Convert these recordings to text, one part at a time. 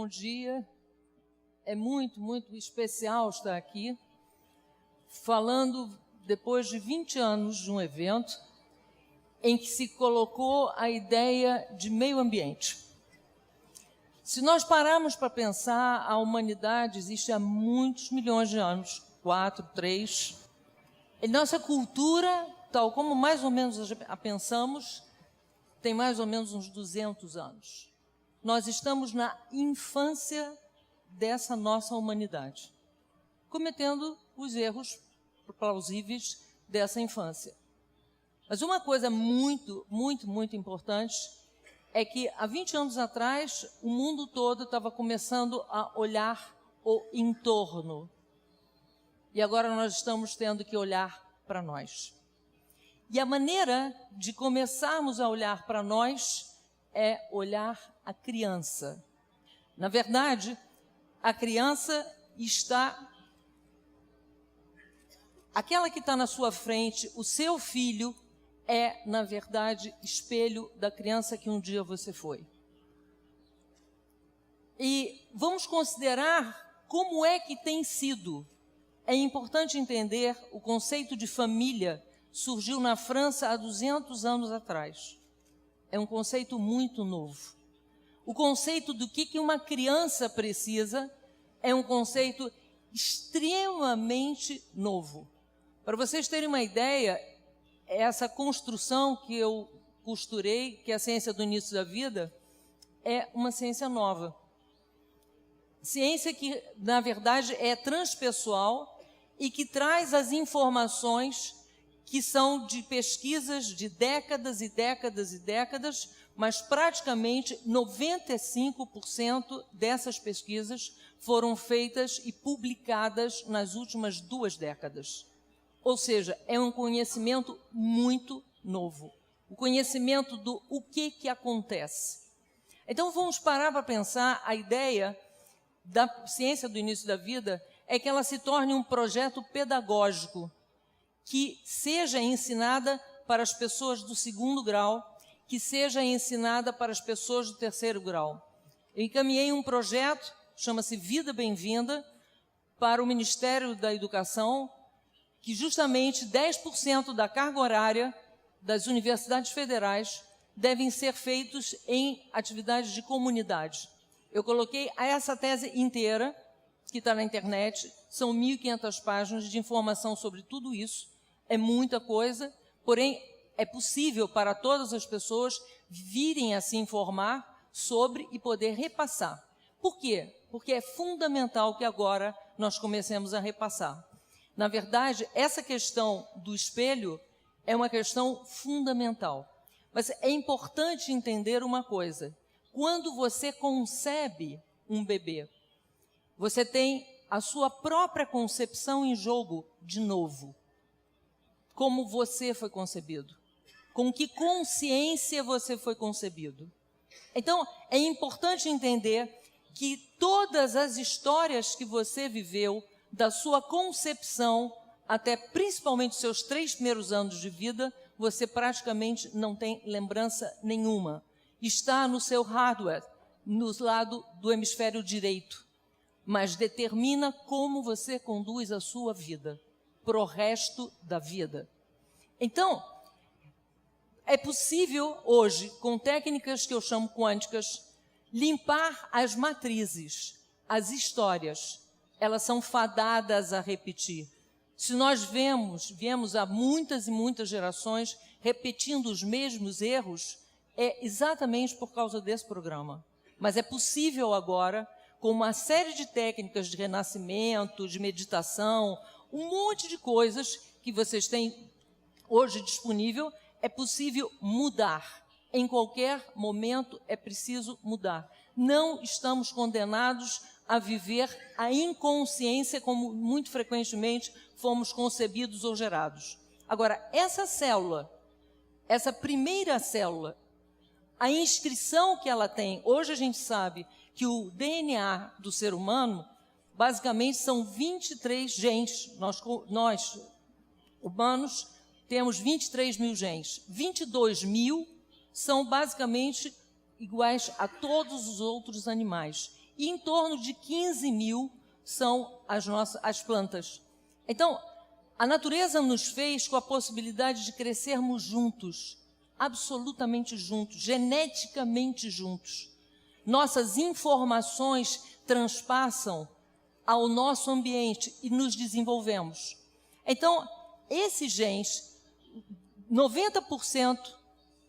bom dia. É muito, muito especial estar aqui, falando depois de 20 anos de um evento em que se colocou a ideia de meio ambiente. Se nós pararmos para pensar, a humanidade existe há muitos milhões de anos, 4, 3. E nossa cultura, tal como mais ou menos a pensamos, tem mais ou menos uns 200 anos. Nós estamos na infância dessa nossa humanidade, cometendo os erros plausíveis dessa infância. Mas uma coisa muito, muito, muito importante é que há 20 anos atrás o mundo todo estava começando a olhar o entorno. E agora nós estamos tendo que olhar para nós. E a maneira de começarmos a olhar para nós é olhar a criança. Na verdade, a criança está... Aquela que está na sua frente, o seu filho, é, na verdade, espelho da criança que um dia você foi. E vamos considerar como é que tem sido. É importante entender o conceito de família surgiu na França há 200 anos atrás. É um conceito muito novo. O conceito do que uma criança precisa é um conceito extremamente novo. Para vocês terem uma ideia, essa construção que eu costurei, que é a ciência do início da vida, é uma ciência nova. Ciência que, na verdade, é transpessoal e que traz as informações que são de pesquisas de décadas e décadas e décadas, mas praticamente 95% dessas pesquisas foram feitas e publicadas nas últimas 2 décadas. Ou seja, é um conhecimento muito novo. O conhecimento do o que acontece. Então, vamos parar para pensar, a ideia da ciência do início da vida é que ela se torne um projeto pedagógico que seja ensinada para as pessoas do 2º grau, que seja ensinada para as pessoas do 3º grau. Eu encaminhei um projeto, chama-se Vida Bem-vinda, para o Ministério da Educação, que justamente 10% da carga horária das universidades federais devem ser feitos em atividades de comunidade. Eu coloquei essa tese inteira, que está na internet, são 1.500 páginas de informação sobre tudo isso, é muita coisa, porém é possível para todas as pessoas virem a se informar sobre e poder repassar. Por quê? Porque é fundamental que agora nós comecemos a repassar. Na verdade, essa questão do espelho é uma questão fundamental. Mas é importante entender uma coisa. Quando você concebe um bebê, você tem a sua própria concepção em jogo de novo. Como você foi concebido. Com que consciência você foi concebido. Então, é importante entender que todas as histórias que você viveu, da sua concepção até principalmente os seus 3 primeiros anos de vida, você praticamente não tem lembrança nenhuma. Está no seu hardware, no lado do hemisfério direito, mas determina como você conduz a sua vida, pro resto da vida. Então, é possível hoje, com técnicas que eu chamo quânticas, limpar as matrizes, as histórias. Elas são fadadas a repetir. Se nós viemos há muitas e muitas gerações repetindo os mesmos erros, é exatamente por causa desse programa. Mas é possível agora, com uma série de técnicas de renascimento, de meditação, um monte de coisas que vocês têm hoje disponível, é possível mudar. Em qualquer momento é preciso mudar. Não estamos condenados a viver a inconsciência como muito frequentemente fomos concebidos ou gerados. Agora, essa célula, essa primeira célula, a inscrição que ela tem, hoje a gente sabe que o DNA do ser humano, basicamente são 23 genes. Nós humanos, temos 23 mil genes. 22 mil são basicamente iguais a todos os outros animais. e em torno de 15 mil são as plantas. Então, a natureza nos fez com a possibilidade de crescermos juntos, absolutamente juntos, geneticamente juntos. Nossas informações transpassam ao nosso ambiente e nos desenvolvemos. Então, esses genes, 90%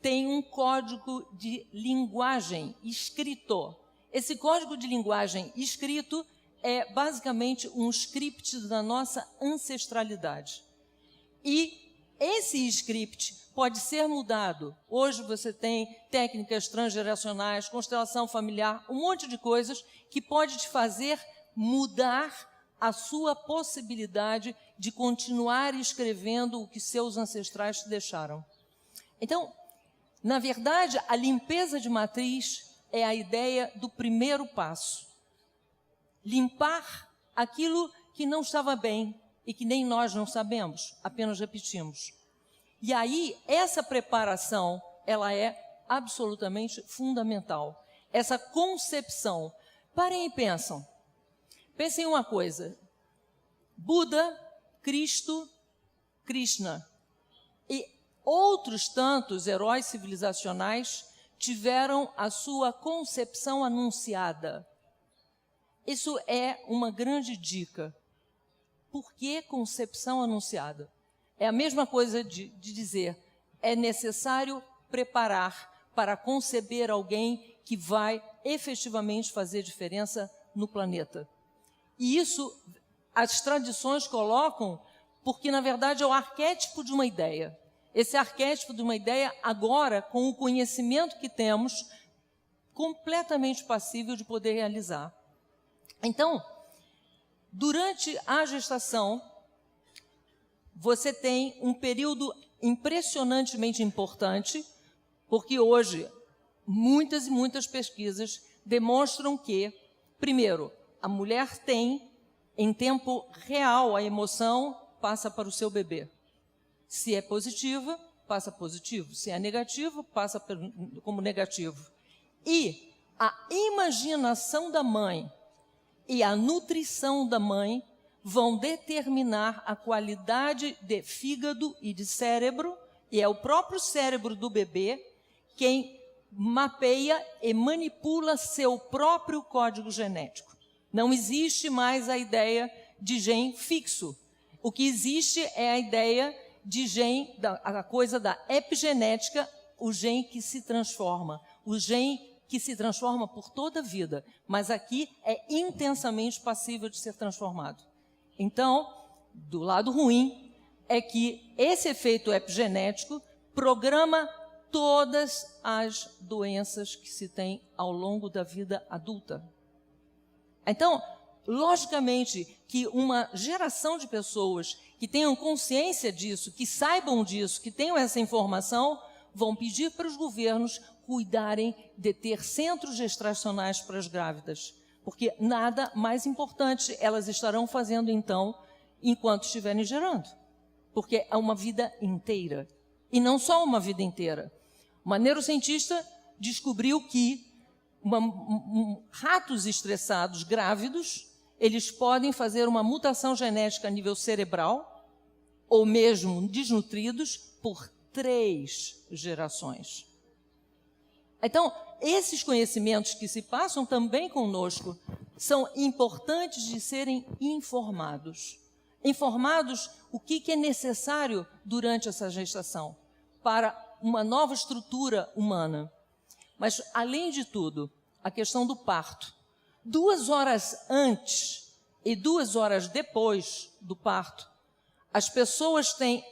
tem um código de linguagem escrito. Esse código de linguagem escrito é basicamente um script da nossa ancestralidade. E esse script pode ser mudado. Hoje você tem técnicas transgeracionais, constelação familiar, um monte de coisas que pode te fazer mudar a sua possibilidade de continuar escrevendo o que seus ancestrais te deixaram. Então, na verdade, a limpeza de matriz é a ideia do primeiro passo. Limpar aquilo que não estava bem e que nem nós não sabemos, apenas repetimos. E aí, essa preparação, ela é absolutamente fundamental. Essa concepção. Parem e pensam. Pensem em uma coisa. Buda, Cristo, Krishna e outros tantos heróis civilizacionais tiveram a sua concepção anunciada. Isso é uma grande dica. Por que concepção anunciada? É a mesma coisa de dizer, é necessário preparar para conceber alguém que vai efetivamente fazer diferença no planeta. E isso as tradições colocam porque, na verdade, é o arquétipo de uma ideia. Esse arquétipo de uma ideia, agora, com o conhecimento que temos, completamente passível de poder realizar. Então, durante a gestação, você tem um período impressionantemente importante, porque hoje muitas e muitas pesquisas demonstram que, primeiro, a mulher tem, em tempo real, a emoção passa para o seu bebê. Se é positiva, passa positivo. Se é negativo, passa como negativo. E a imaginação da mãe e a nutrição da mãe vão determinar a qualidade de fígado e de cérebro, e é o próprio cérebro do bebê quem mapeia e manipula seu próprio código genético. Não existe mais a ideia de gene fixo. O que existe é a ideia de gene, a coisa da epigenética, o gene que se transforma, o gene que se transforma por toda a vida, mas aqui é intensamente passível de ser transformado. Então, do lado ruim, é que esse efeito epigenético programa todas as doenças que se tem ao longo da vida adulta. Então, logicamente que uma geração de pessoas que tenham consciência disso, que saibam disso, que tenham essa informação, vão pedir para os governos cuidarem de ter centros gestacionais para as grávidas, porque nada mais importante elas estarão fazendo, então, enquanto estiverem gerando, porque é uma vida inteira, e não só uma vida inteira. Uma neurocientista descobriu que ratos estressados grávidos, eles podem fazer uma mutação genética a nível cerebral, ou mesmo desnutridos, por 3 gerações. Então, esses conhecimentos que se passam também conosco são importantes de serem informados. Informados o que é necessário durante essa gestação para uma nova estrutura humana. Mas, além de tudo, a questão do parto. 2 horas antes e 2 horas depois do parto, as pessoas têm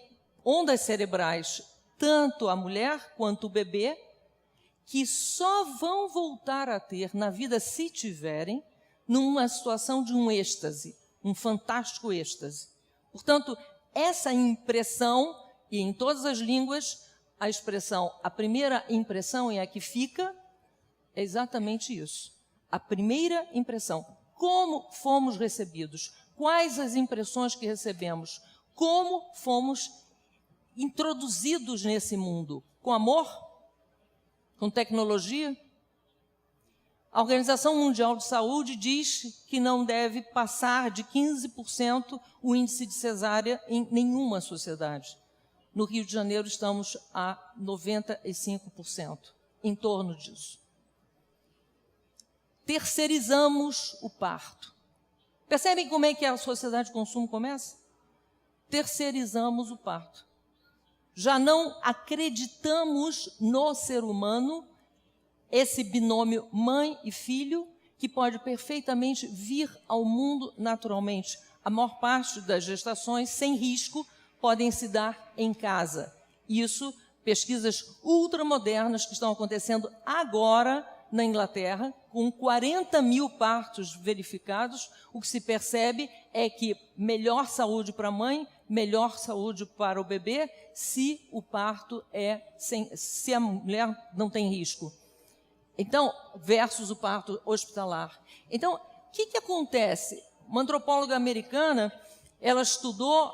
ondas cerebrais, tanto a mulher quanto o bebê, que só vão voltar a ter na vida, se tiverem, numa situação de um êxtase, um fantástico êxtase. Portanto, essa impressão, e em todas as línguas, a expressão, a primeira impressão é a que fica, é exatamente isso. A primeira impressão. Como fomos recebidos? Quais as impressões que recebemos? Como fomos introduzidos nesse mundo? Com amor? Com tecnologia? A Organização Mundial de Saúde diz que não deve passar de 15% o índice de cesárea em nenhuma sociedade. No Rio de Janeiro estamos a 95%, em torno disso. Terceirizamos o parto. Percebem como é que a sociedade de consumo começa? Terceirizamos o parto. Já não acreditamos no ser humano, esse binômio mãe e filho, que pode perfeitamente vir ao mundo naturalmente. A maior parte das gestações, sem risco, podem se dar em casa. Isso, pesquisas ultramodernas que estão acontecendo agora na Inglaterra, com 40 mil partos verificados, o que se percebe é que melhor saúde para a mãe, melhor saúde para o bebê, se o parto se a mulher não tem risco. Então, versus o parto hospitalar. Então, o que acontece? Uma antropóloga americana, ela estudou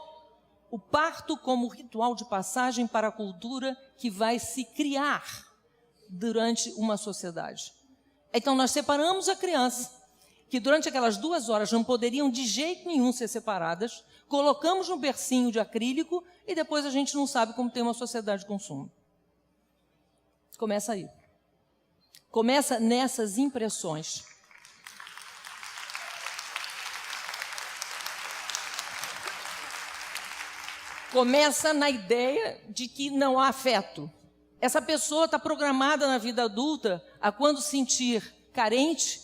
o parto como ritual de passagem para a cultura que vai se criar durante uma sociedade. Então, nós separamos a criança, que durante aquelas 2 horas não poderiam de jeito nenhum ser separadas, colocamos num bercinho de acrílico e depois a gente não sabe como tem uma sociedade de consumo. Começa aí. Começa nessas impressões. Começa na ideia de que não há afeto. Essa pessoa está programada na vida adulta a quando sentir carente,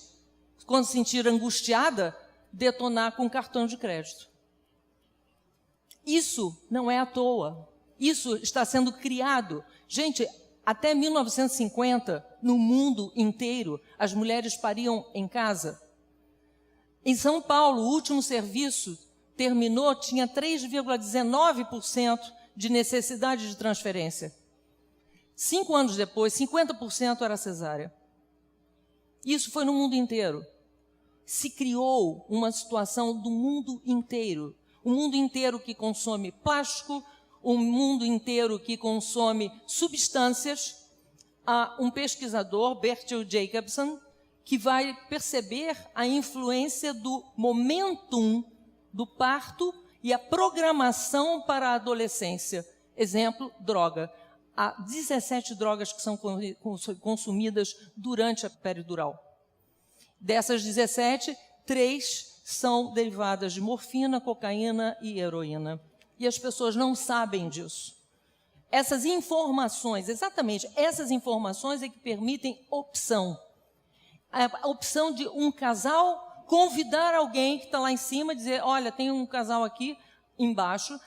quando sentir angustiada, detonar com cartão de crédito. Isso não é à toa. Isso está sendo criado. Gente, até 1950, no mundo inteiro, as mulheres pariam em casa. Em São Paulo, o último serviço terminou, tinha 3,19% de necessidade de transferência. 5 anos depois, 50% era cesárea. Isso foi no mundo inteiro. Se criou uma situação do mundo inteiro. O mundo inteiro que consome plástico, o mundo inteiro que consome substâncias. Há um pesquisador, Bertil Jacobson, que vai perceber a influência do momentum do parto e a programação para a adolescência. Exemplo, droga. Há 17 drogas que são consumidas durante a peridural. Dessas 17, 3 são derivadas de morfina, cocaína e heroína. E as pessoas não sabem disso. Essas informações, exatamente, essas informações é que permitem opção. A opção de um casal convidar alguém que está lá em cima, dizer, olha, tem um casal aqui embaixo,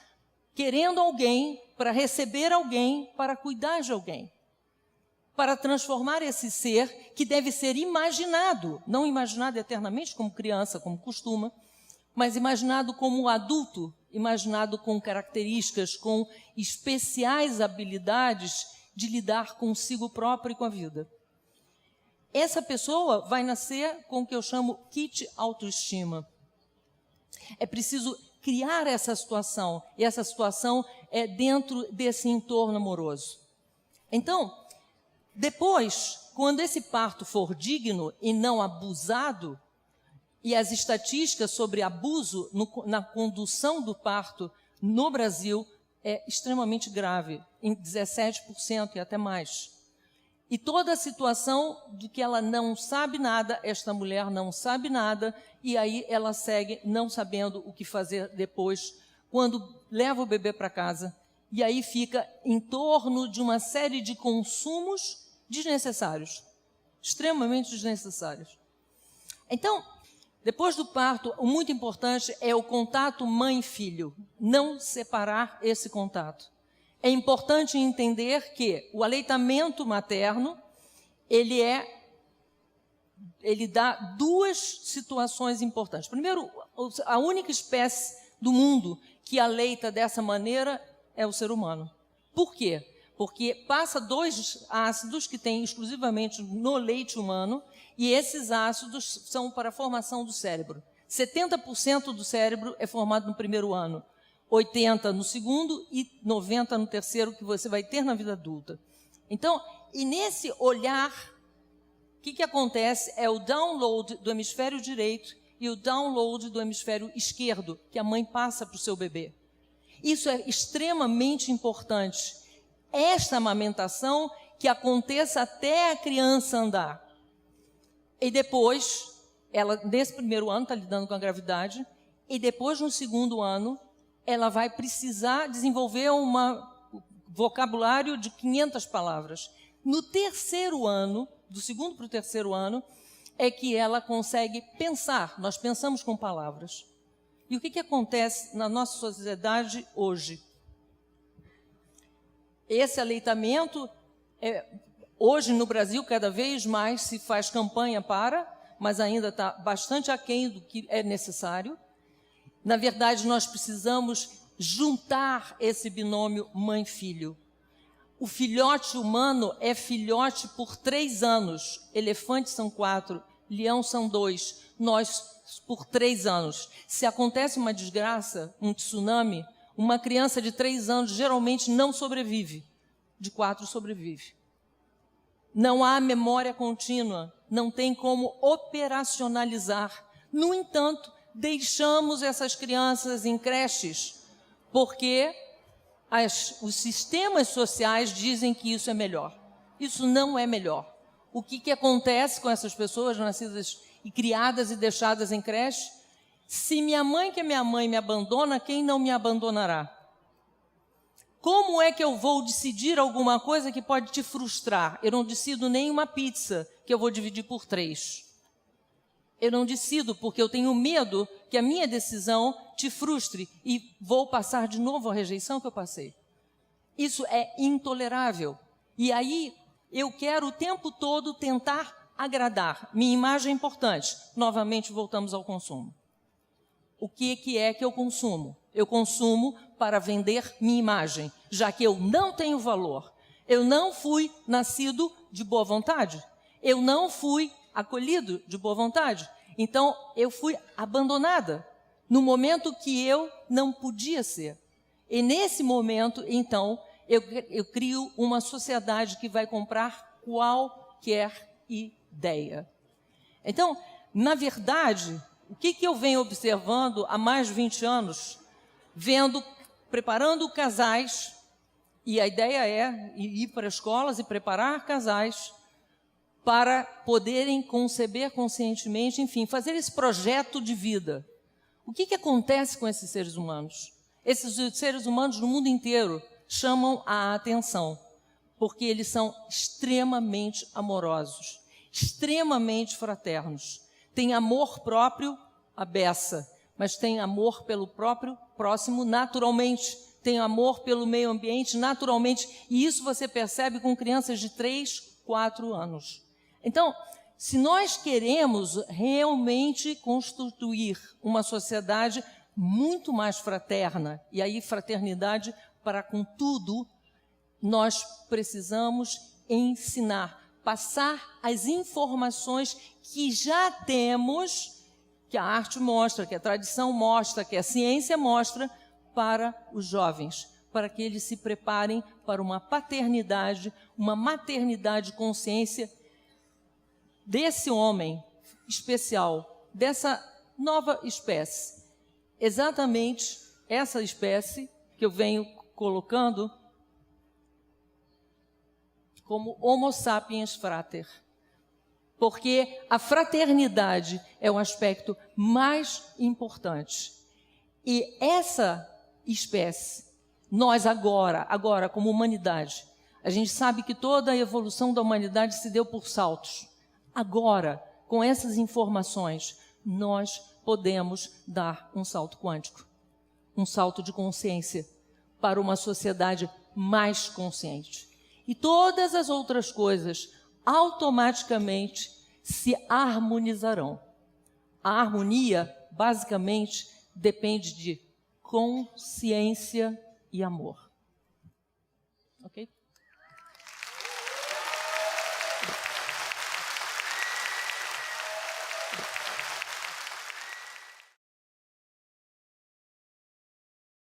querendo alguém para receber alguém, para cuidar de alguém. Para transformar esse ser que deve ser imaginado, não imaginado eternamente como criança, como costuma, mas imaginado como adulto, imaginado com características, com especiais habilidades de lidar consigo próprio e com a vida. Essa pessoa vai nascer com o que eu chamo kit autoestima. É preciso criar essa situação, e essa situação é dentro desse entorno amoroso. Então, depois, quando esse parto for digno e não abusado, e as estatísticas sobre abuso na condução do parto no Brasil é extremamente grave, em 17% e até mais. E toda a situação de que ela não sabe nada, esta mulher não sabe nada, e aí ela segue não sabendo o que fazer depois, quando leva o bebê para casa, e aí fica em torno de uma série de consumos desnecessários, extremamente desnecessários. Então, depois do parto, o muito importante é o contato mãe-filho, não separar esse contato. É importante entender que o aleitamento materno, ele dá 2 situações importantes. Primeiro, a única espécie do mundo que aleita dessa maneira é o ser humano. Por quê? Porque passa 2 ácidos que tem exclusivamente no leite humano, e esses ácidos são para a formação do cérebro. 70% do cérebro é formado no primeiro ano. 80% no segundo e 90% no terceiro, que você vai ter na vida adulta. Então, e nesse olhar, que acontece é o download do hemisfério direito e o download do hemisfério esquerdo, que a mãe passa para o seu bebê. Isso é extremamente importante. Esta amamentação que aconteça até a criança andar. E depois, ela, nesse primeiro ano, está lidando com a gravidade, e depois, no segundo ano, ela vai precisar desenvolver um vocabulário de 500 palavras. No terceiro ano, do segundo para o terceiro ano, é que ela consegue pensar. Nós pensamos com palavras. E o que acontece na nossa sociedade hoje? Esse aleitamento, hoje no Brasil, cada vez mais se faz campanha mas ainda está bastante aquém do que é necessário. Na verdade, nós precisamos juntar esse binômio mãe-filho. O filhote humano é filhote por 3 anos. Elefantes são 4, leão são 2, nós por 3 anos. Se acontece uma desgraça, um tsunami, uma criança de 3 anos geralmente não sobrevive. De 4 sobrevive. Não há memória contínua, não tem como operacionalizar. No entanto, deixamos essas crianças em creches, porque os sistemas sociais dizem que isso é melhor. Isso não é melhor. O que acontece com essas pessoas nascidas e criadas e deixadas em creche? Se minha mãe, que é minha mãe, me abandona, quem não me abandonará? Como é que eu vou decidir alguma coisa que pode te frustrar? Eu não decido nem uma pizza que eu vou dividir por 3. Eu não decido porque eu tenho medo que a minha decisão te frustre e vou passar de novo a rejeição que eu passei. Isso é intolerável. E aí eu quero o tempo todo tentar agradar. Minha imagem é importante. Novamente voltamos ao consumo. O que é que eu consumo? Eu consumo para vender minha imagem, já que eu não tenho valor. Eu não fui nascido de boa vontade. Eu não fui acolhido de boa vontade. Então, eu fui abandonada no momento que eu não podia ser. E nesse momento, então, eu crio uma sociedade que vai comprar qualquer ideia. Então, na verdade, o que eu venho observando há mais de 20 anos, preparando casais, e a ideia é ir para escolas e preparar casais para poderem conceber conscientemente, enfim, fazer esse projeto de vida. O que acontece com esses seres humanos? Esses seres humanos no mundo inteiro chamam a atenção, porque eles são extremamente amorosos, extremamente fraternos. Têm amor próprio à beça, mas têm amor pelo próprio próximo naturalmente. Têm amor pelo meio ambiente naturalmente. E isso você percebe com crianças de 3, 4 anos. Então, se nós queremos realmente constituir uma sociedade muito mais fraterna, e aí fraternidade para com tudo, nós precisamos ensinar, passar as informações que já temos, que a arte mostra, que a tradição mostra, que a ciência mostra, para os jovens, para que eles se preparem para uma paternidade, uma maternidade consciência desse homem especial, dessa nova espécie. Exatamente essa espécie que eu venho colocando como Homo sapiens frater. Porque a fraternidade é o aspecto mais importante. E essa espécie, nós agora como humanidade, a gente sabe que toda a evolução da humanidade se deu por saltos. Agora, com essas informações, nós podemos dar um salto quântico, um salto de consciência para uma sociedade mais consciente. E todas as outras coisas automaticamente se harmonizarão. A harmonia, basicamente, depende de consciência e amor. Ok?